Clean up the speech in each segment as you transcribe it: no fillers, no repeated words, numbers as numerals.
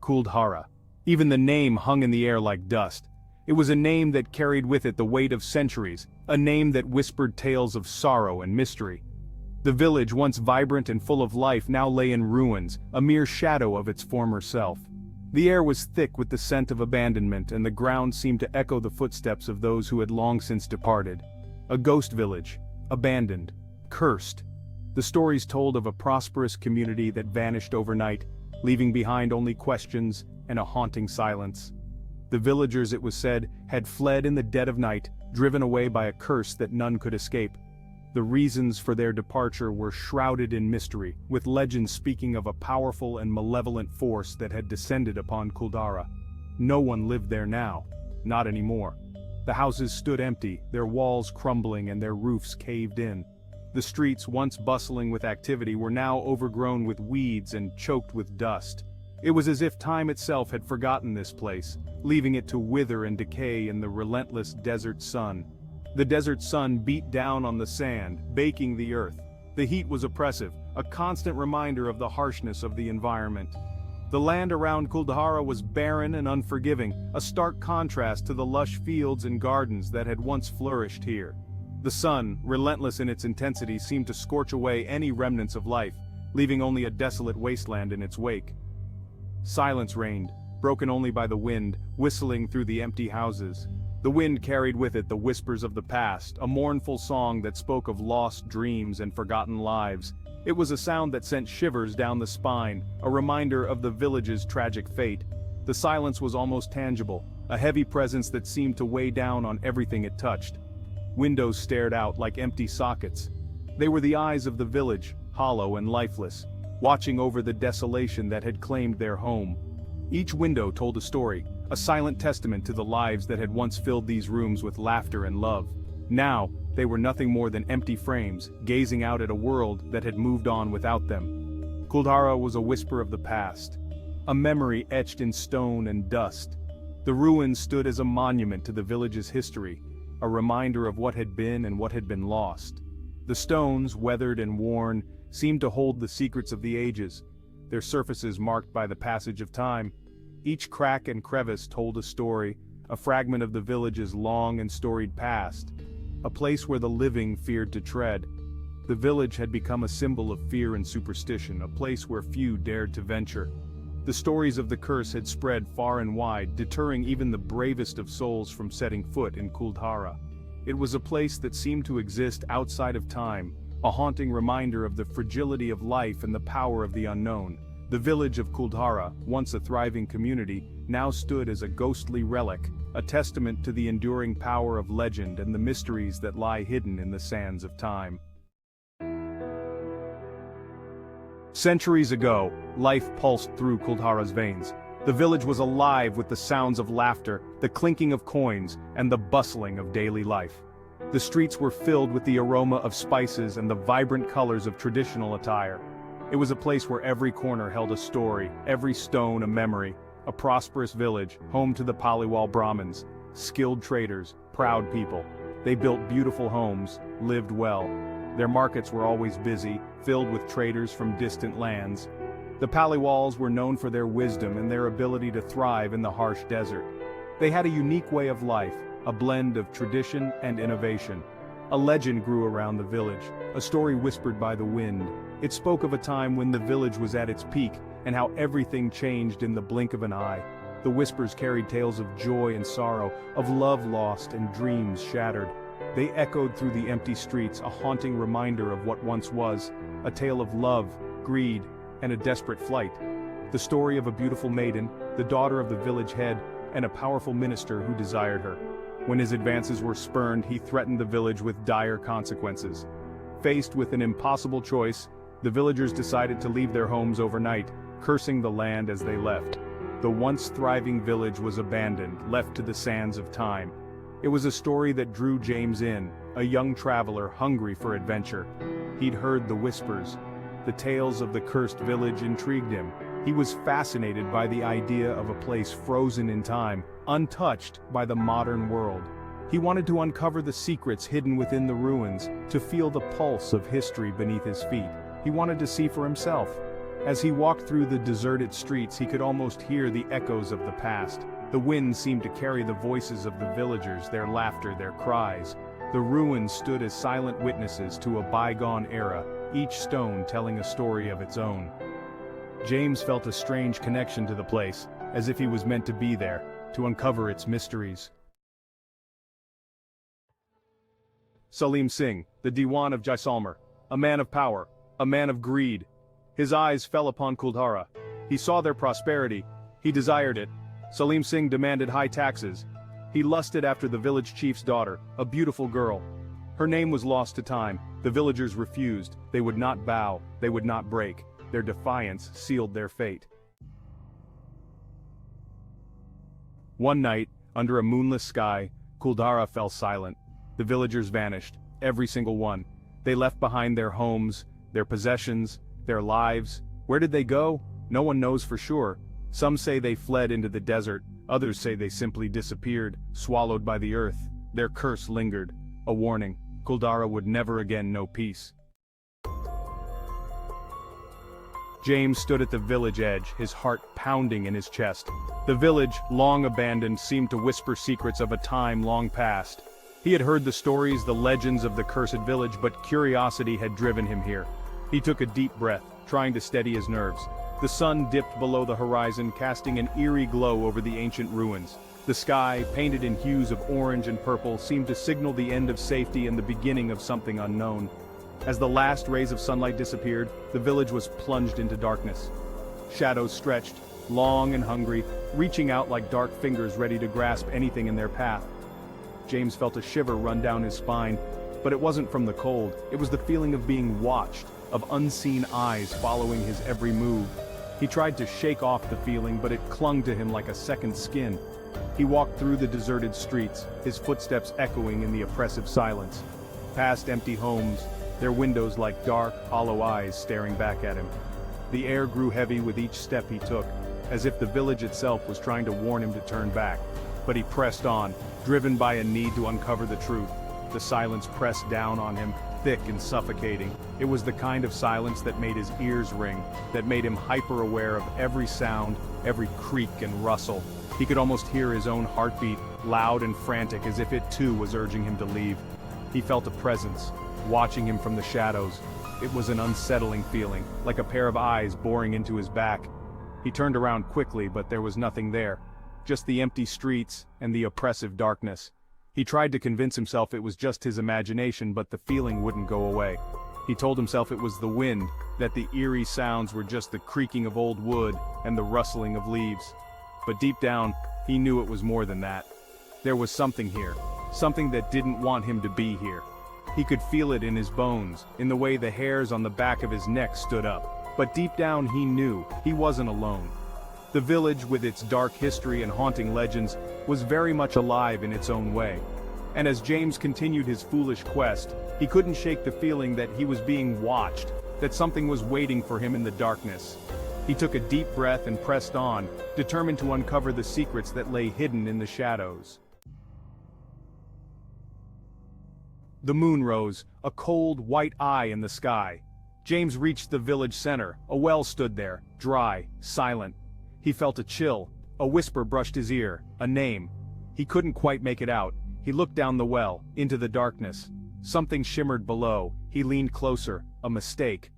Kuldhara. Even the name hung in the air like dust. It was a name that carried with it the weight of centuries, a name that whispered tales of sorrow and mystery. The village, once vibrant and full of life, now lay in ruins, a mere shadow of its former self. The air was thick with the scent of abandonment, and the ground seemed to echo the footsteps of those who had long since departed. A ghost village, abandoned, cursed. The stories told of a prosperous community that vanished overnight, leaving behind only questions and a haunting silence. The villagers, it was said, had fled in the dead of night, driven away by a curse that none could escape. The reasons for their departure were shrouded in mystery, with legends speaking of a powerful and malevolent force that had descended upon Kuldhara. No one lived there now, not anymore. The houses stood empty, their walls crumbling and their roofs caved in. The streets, once bustling with activity, were now overgrown with weeds and choked with dust. It was as if time itself had forgotten this place, leaving it to wither and decay in the relentless desert sun. The desert sun beat down on the sand, baking the earth. The heat was oppressive, a constant reminder of the harshness of the environment. The land around Kuldhara was barren and unforgiving, a stark contrast to the lush fields and gardens that had once flourished here. The sun, relentless in its intensity, seemed to scorch away any remnants of life, leaving only a desolate wasteland in its wake. Silence reigned, broken only by the wind, whistling through the empty houses. The wind carried with it the whispers of the past, a mournful song that spoke of lost dreams and forgotten lives. It was a sound that sent shivers down the spine, a reminder of the village's tragic fate. The silence was almost tangible, a heavy presence that seemed to weigh down on everything it touched. Windows stared out like empty sockets. They were the eyes of the village, hollow and lifeless, watching over the desolation that had claimed their home. Each window told a story, a silent testament to the lives that had once filled these rooms with laughter and love. Now, they were nothing more than empty frames, gazing out at a world that had moved on without them. Kuldhara was a whisper of the past, a memory etched in stone and dust. The ruins stood as a monument to the village's history, a reminder of what had been and what had been lost. The stones, weathered and worn, seemed to hold the secrets of the ages, their surfaces marked by the passage of time. Each crack and crevice told a story, a fragment of the village's long and storied past, a place where the living feared to tread. The village had become a symbol of fear and superstition, a place where few dared to venture. The stories of the curse had spread far and wide, deterring even the bravest of souls from setting foot in Kuldhara. It was a place that seemed to exist outside of time, a haunting reminder of the fragility of life and the power of the unknown. The village of Kuldhara, once a thriving community, now stood as a ghostly relic, a testament to the enduring power of legend and the mysteries that lie hidden in the sands of time. Centuries ago, life pulsed through Kuldhara's veins. The village was alive with the sounds of laughter, the clinking of coins, and the bustling of daily life. The streets were filled with the aroma of spices and the vibrant colors of traditional attire. It was a place where every corner held a story, every stone a memory, a prosperous village, home to the Paliwal Brahmins, skilled traders, proud people. They built beautiful homes, lived well. Their markets were always busy, filled with traders from distant lands. The Paliwals were known for their wisdom and their ability to thrive in the harsh desert. They had a unique way of life, a blend of tradition and innovation. A legend grew around the village, a story whispered by the wind. It spoke of a time when the village was at its peak, and how everything changed in the blink of an eye. The whispers carried tales of joy and sorrow, of love lost and dreams shattered. They echoed through the empty streets, a haunting reminder of what once was, a tale of love, greed, and a desperate flight. The story of a beautiful maiden, the daughter of the village head, and a powerful minister who desired her. When his advances were spurned, he threatened the village with dire consequences. Faced with an impossible choice, the villagers decided to leave their homes overnight, cursing the land as they left. The once thriving village was abandoned, left to the sands of time. It was a story that drew James in, a young traveler hungry for adventure. He'd heard the whispers. The tales of the cursed village intrigued him. He was fascinated by the idea of a place frozen in time, untouched by the modern world. He wanted to uncover the secrets hidden within the ruins, to feel the pulse of history beneath his feet. He wanted to see for himself. As he walked through the deserted streets, he could almost hear the echoes of the past. The wind seemed to carry the voices of the villagers, their laughter, their cries. The ruins stood as silent witnesses to a bygone era, each stone telling a story of its own. James felt a strange connection to the place, as if he was meant to be there, to uncover its mysteries. Salim Singh, the Diwan of Jaisalmer, a man of power, a man of greed. His eyes fell upon Kuldhara. He saw their prosperity. He desired it. Salim Singh demanded high taxes. He lusted after the village chief's daughter, a beautiful girl. Her name was lost to time. The villagers refused. They would not bow. They would not break. Their defiance sealed their fate. One night, under a moonless sky, Kuldhara fell silent. The villagers vanished, every single one. They left behind their homes, their possessions, their lives. Where did they go? No one knows for sure. Some say they fled into the desert, others say they simply disappeared, swallowed by the earth. Their curse lingered, a warning. Kuldhara would never again know peace. James stood at the village edge, his heart pounding in his chest. The village, long abandoned, seemed to whisper secrets of a time long past. He had heard the stories, the legends of the cursed village, but curiosity had driven him here. He took a deep breath, trying to steady his nerves. The sun dipped below the horizon, casting an eerie glow over the ancient ruins. The sky, painted in hues of orange and purple, seemed to signal the end of safety and the beginning of something unknown. As the last rays of sunlight disappeared, the village was plunged into darkness. Shadows stretched, long and hungry, reaching out like dark fingers ready to grasp anything in their path. James felt a shiver run down his spine, but it wasn't from the cold. It was the feeling of being watched, of unseen eyes following his every move. He tried to shake off the feeling, but it clung to him like a second skin. He walked through the deserted streets, his footsteps echoing in the oppressive silence. Past empty homes, their windows like dark, hollow eyes staring back at him. The air grew heavy with each step he took, as if the village itself was trying to warn him to turn back. But he pressed on, driven by a need to uncover the truth. The silence pressed down on him, thick and suffocating. It was the kind of silence that made his ears ring, that made him hyper-aware of every sound, every creak and rustle. He could almost hear his own heartbeat, loud and frantic, as if it too was urging him to leave. He felt a presence, watching him from the shadows. It was an unsettling feeling, like a pair of eyes boring into his back. He turned around quickly, but there was nothing there. Just the empty streets and the oppressive darkness. He tried to convince himself it was just his imagination, but the feeling wouldn't go away. He told himself it was the wind, that the eerie sounds were just the creaking of old wood and the rustling of leaves. But deep down, he knew it was more than that. There was something here, something that didn't want him to be here. He could feel it in his bones, in the way the hairs on the back of his neck stood up. But deep down he knew he wasn't alone. The village, with its dark history and haunting legends, was very much alive in its own way. And as James continued his foolish quest, he couldn't shake the feeling that he was being watched, that something was waiting for him in the darkness. He took a deep breath and pressed on, determined to uncover the secrets that lay hidden in the shadows. The moon rose, a cold, white eye in the sky. James reached the village center. A well stood there, dry, silent. He felt a chill. A whisper brushed his ear, a name. He couldn't quite make it out. He looked down the well, into the darkness. Something shimmered below. He leaned closer. A mistake.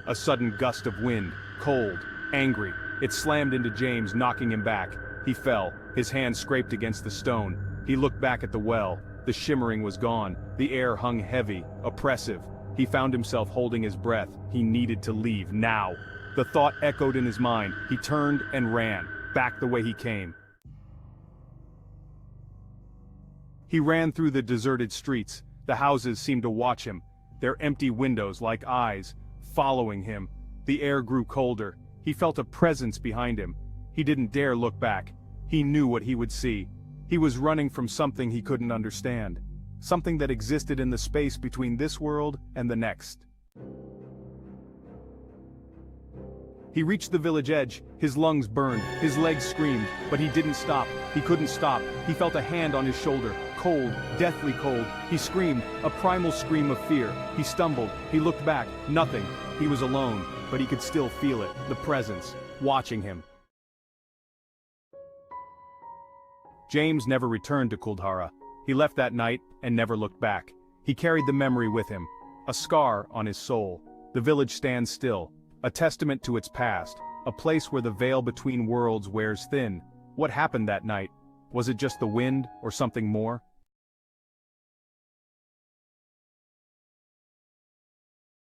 A sudden gust of wind, cold, angry. It slammed into James, knocking him back. He fell. His hand scraped against the stone. He looked back at the well. The shimmering was gone. The air hung heavy, oppressive. He found himself holding his breath. He needed to leave, now. The thought echoed in his mind. He turned and ran, back the way he came. He ran through the deserted streets. The houses seemed to watch him, their empty windows like eyes, following him. The air grew colder. He felt a presence behind him. He didn't dare look back. He knew what he would see. He was running from something he couldn't understand. Something that existed in the space between this world and the next. He reached the village edge. His lungs burned, his legs screamed, but he didn't stop. He couldn't stop. He felt a hand on his shoulder, cold, deathly cold. He screamed, a primal scream of fear. He stumbled, he looked back, nothing. He was alone, but he could still feel it, the presence, watching him. James never returned to Kuldhara. He left that night and never looked back. He carried the memory with him, a scar on his soul. The village stands still, a testament to its past, a place where the veil between worlds wears thin. What happened that night? Was it just the wind, or something more?